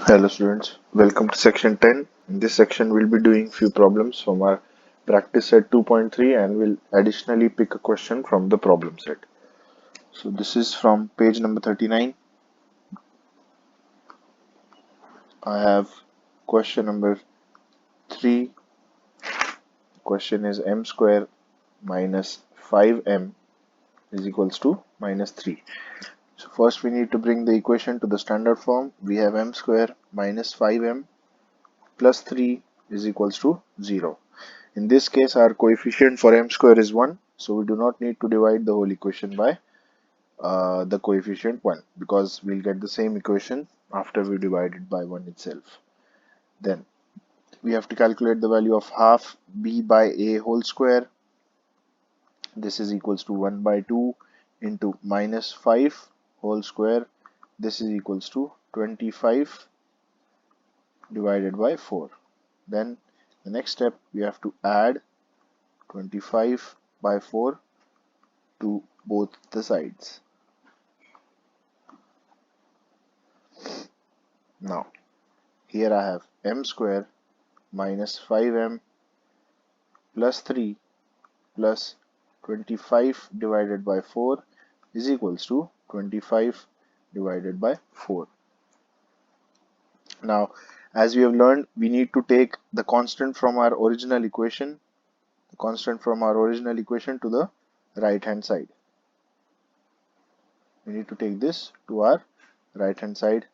Hello students, welcome to section 10. In this section we'll be doing few problems from our practice set 2.3 and we'll additionally pick a question from the problem set. So this is from page number 39. I have question number 3. Question is m square minus 5m is equals to minus 3. So first we need to bring the equation to the standard form. We have m square minus 5m plus 3 is equals to 0. In this case, our coefficient for m square is 1, so we do not need to divide the whole equation by the coefficient 1 because we'll get the same equation after we divide it by 1 itself. Then we have to calculate the value of half b by a whole square. This is equals to 1 by 2 into minus 5 whole square. This is equals to 25 divided by 4. Then the next step, we have to add 25 by 4 to both the sides. Now here I have m square minus 5m plus 3 plus 25 divided by 4 is equals to 25 divided by 4. Now as we have learned, we need to take the constant from our original equation to the right hand side. We need to take this to our right hand side.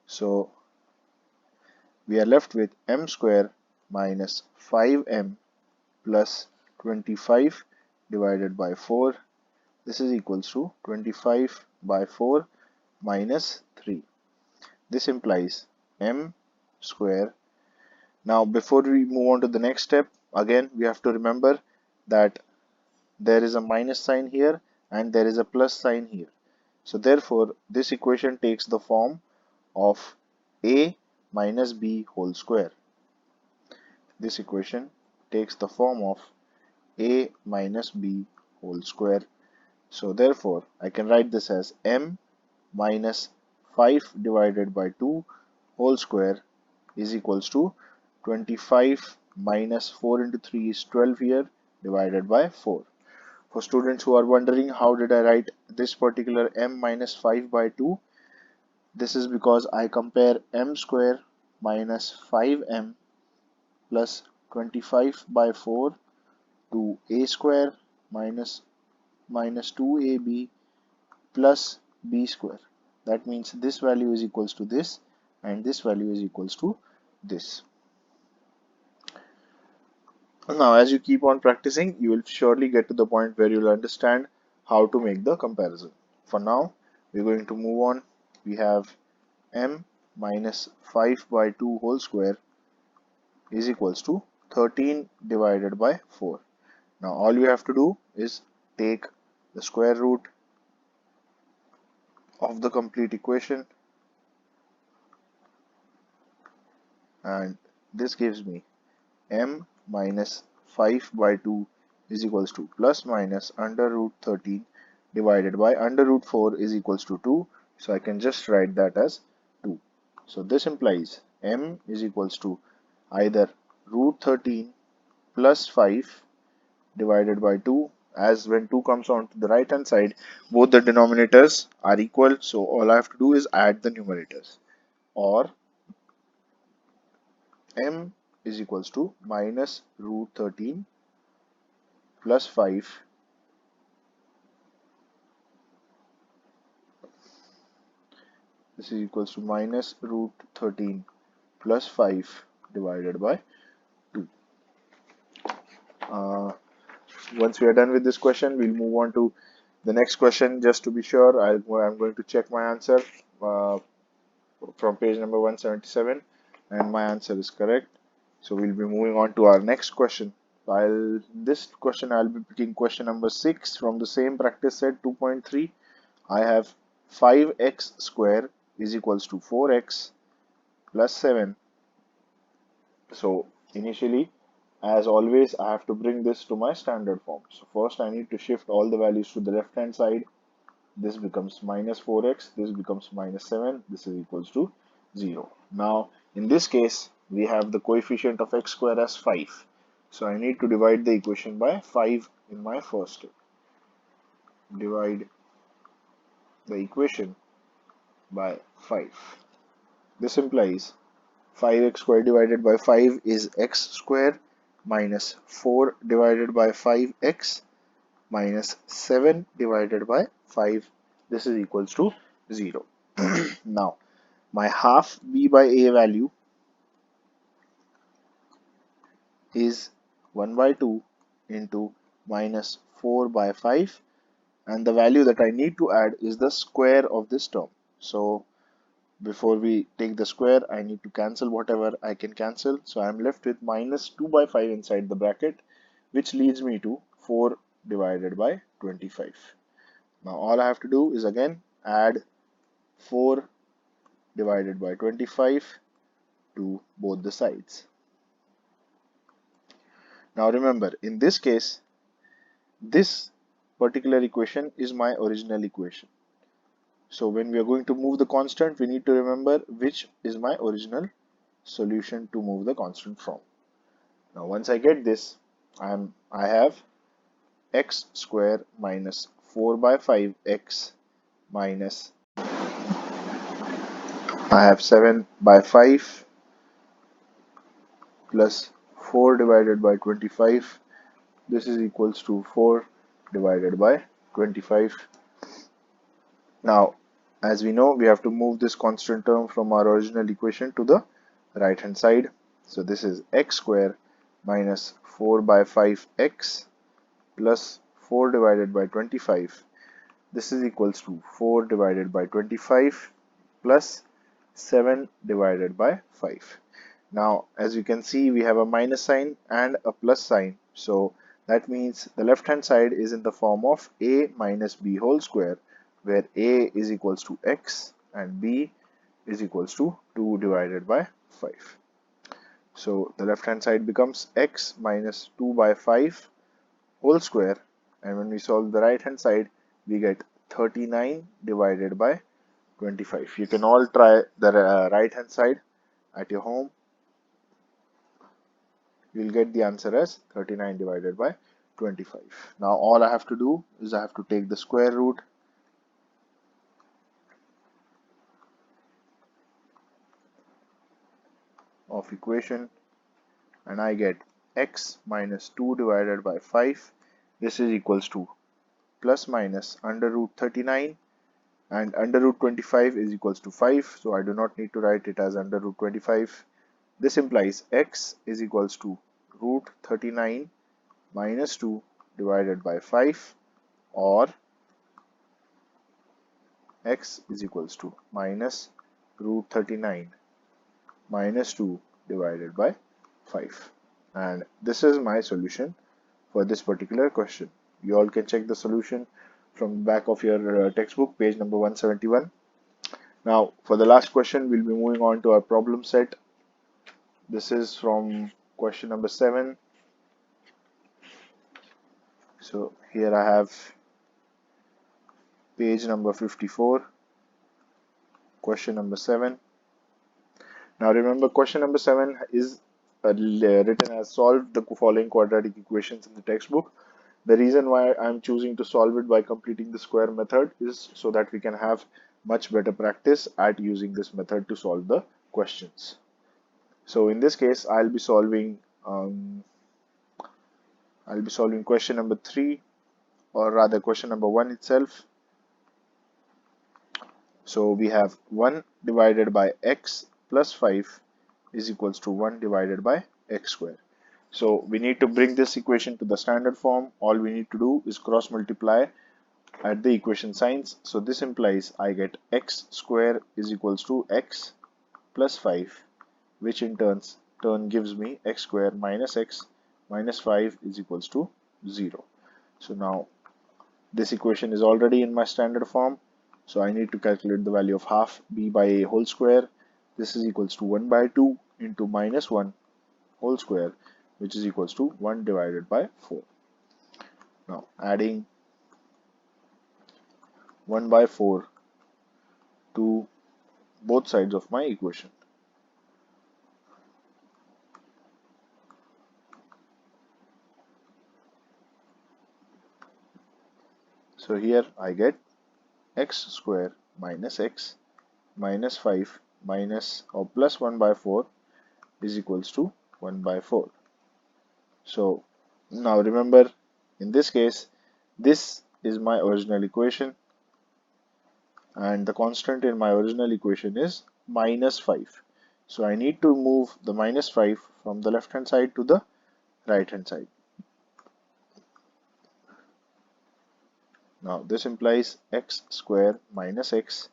So we are left with m square minus 5m plus 25 divided by 4. This is equals to 25 by 4 minus 3. This implies m square. Now before we move on to the next step, again we have to remember that there is a minus sign here and there is a plus sign here. So therefore this equation takes the form of a minus b whole square. This equation takes the form of a minus b whole square. So therefore I can write this as m minus 5 divided by 2 whole square is equals to 25 minus 4 into 3 is 12 here divided by 4. For students who are wondering how did I write this particular m minus 5 by 2, this is because I compare m square minus 5m plus 25 by 4 to a square minus 2ab plus b square. That means this value is equals to this and this value is equals to this. Now as you keep on practicing, you will surely get to the point where you will understand how to make the comparison. For now, we're going to move on. We have m minus 5 by 2 whole square is equals to 13 divided by 4. Now all you have to do is take the square root of the complete equation and this gives me m minus 5 by 2 is equals to plus minus under root 13 divided by under root 4 is equals to 2. So I can just write that as 2. So this implies m is equals to either root 13 plus 5 divided by 2, as when 2 comes on to the right hand side, both the denominators are equal. So all I have to do is add the numerators, or m is equals to minus root 13 plus 5 this is equals to minus root 13 plus 5 divided by 2. Once we are done with this question, we'll move on to the next question. Just to be sure, I'm going to check my answer from page number 177 and my answer is correct. So we'll be moving on to our next question. I'll be picking question number 6 from the same practice set 2.3. I have 5x square is equals to 4x plus 7. So initially, as always, I have to bring this to my standard form. So first I need to shift all the values to the left hand side. This becomes minus 4x, this becomes minus 7, this is equals to 0. Now, in this case, we have the coefficient of x square as 5. So I need to divide the equation by 5 in my first step. Divide the equation by 5. This implies 5x square divided by 5 is x square minus 4 divided by 5x minus 7 divided by 5. This is equals to 0. Now, my half b by a value is 1 by 2 into minus 4 by 5, and the value that I need to add is the square of this term. So before we take the square, I need to cancel whatever I can cancel. So I'm left with minus 2 by 5 inside the bracket, which leads me to 4 divided by 25. Now all I have to do is again add 4 divided by 25 to both the sides. Now remember, in this case, this particular equation is my original equation. So when we are going to move the constant, we need to remember which is my original solution to move the constant from. Now once I get this, I have x square minus 4 by 5x minus I have 7 by 5 plus 4 divided by 25. This is equals to 4 divided by 25. Now, as we know, we have to move this constant term from our original equation to the right hand side. So this is x square minus 4 by 5x plus 4 divided by 25. This is equals to 4 divided by 25 plus 7 divided by 5. Now, as you can see, we have a minus sign and a plus sign. So that means the left hand side is in the form of a minus b whole square, where a is equals to x and b is equals to 2 divided by 5. So the left hand side becomes x minus 2 by 5 whole square, and when we solve the right hand side, we get 39 divided by 25. You can all try the right hand side at your home. You'll get the answer as 39 divided by 25. Now all I have to do is I have to take the square root of equation, and I get x minus 2 divided by 5. This is equals to plus minus under root 39, and under root 25 is equals to 5, so I do not need to write it as under root 25. This implies x is equals to root 39 minus 2 divided by 5, or x is equals to minus root 39 minus 2 divided by 5. And this is my solution for this particular question. You all can check the solution from the back of your textbook, page number 171. Now for the last question, we'll be moving on to our problem set. This is from question number 7. So here I have page number 54, question number 7. Now remember, question number 7 is written as solve the following quadratic equations in the textbook. The reason why I'm choosing to solve it by completing the square method is so that we can have much better practice at using this method to solve the questions. So in this case, I'll be solving question number 3, or rather question number 1 itself. So we have 1 divided by x plus 5 is equals to 1 divided by x square. So we need to bring this equation to the standard form. All we need to do is cross multiply at the equation signs. So this implies I get x square is equals to x plus 5, which in turn gives me x square minus x minus 5 is equals to 0. So now this equation is already in my standard form. So I need to calculate the value of half b by a whole square. This is equals to 1 by 2 into minus 1 whole square, which is equals to 1 divided by 4. Now adding 1 by 4 to both sides of my equation. So here I get x square minus x minus 5 minus or plus 1 by 4 is equals to 1 by 4. So now remember, in this case, this is my original equation and the constant in my original equation is minus 5. So I need to move the minus 5 from the left hand side to the right hand side. Now this implies x square minus x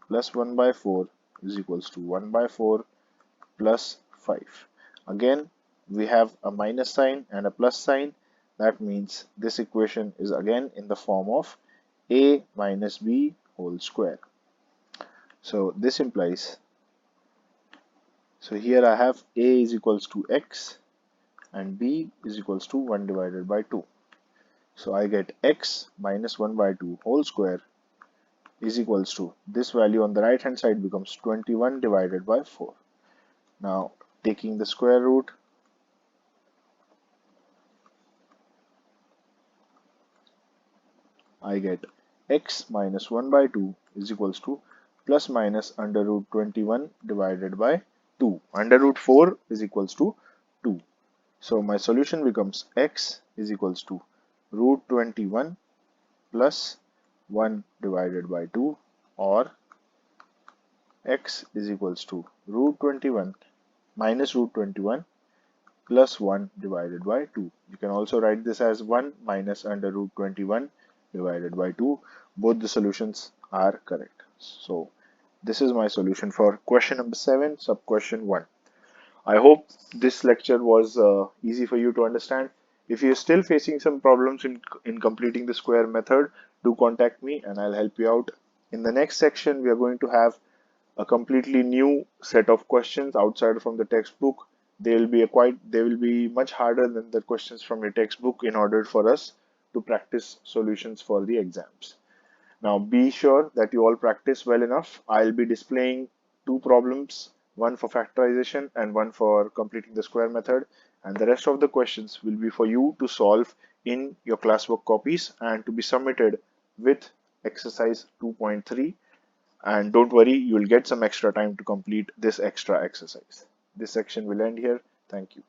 plus 1 by 4 is equals to 1 by 4 plus 5. Again, we have a minus sign and a plus sign. That means this equation is again in the form of a minus b whole square. So this implies, so here I have a is equals to x and b is equals to 1 divided by 2. So I get x minus 1 by 2 whole square is equals to, this value on the right hand side becomes 21 divided by 4. Now taking the square root, I get x minus 1 by 2 is equals to plus minus under root 21 divided by 2. Under root 4 is equals to 2. So my solution becomes x is equals to root 21 plus 1 divided by 2, or x is equals to root 21 minus root 21 plus 1 divided by 2. You can also write this as 1 minus under root 21 divided by 2. Both the solutions are correct. So this is my solution for question number 7, sub question 1. I hope this lecture was easy for you to understand. If you're still facing some problems in completing the square method, do contact me and I'll help you out. In the next section, we are going to have a completely new set of questions outside from the textbook. They will be much harder than the questions from your textbook in order for us to practice solutions for the exams. Now be sure that you all practice well enough. I'll be displaying two problems, one for factorization and one for completing the square method, and the rest of the questions will be for you to solve in your classwork copies and to be submitted with exercise 2.3. And don't worry, you will get some extra time to complete this extra exercise. This section will end here. Thank you.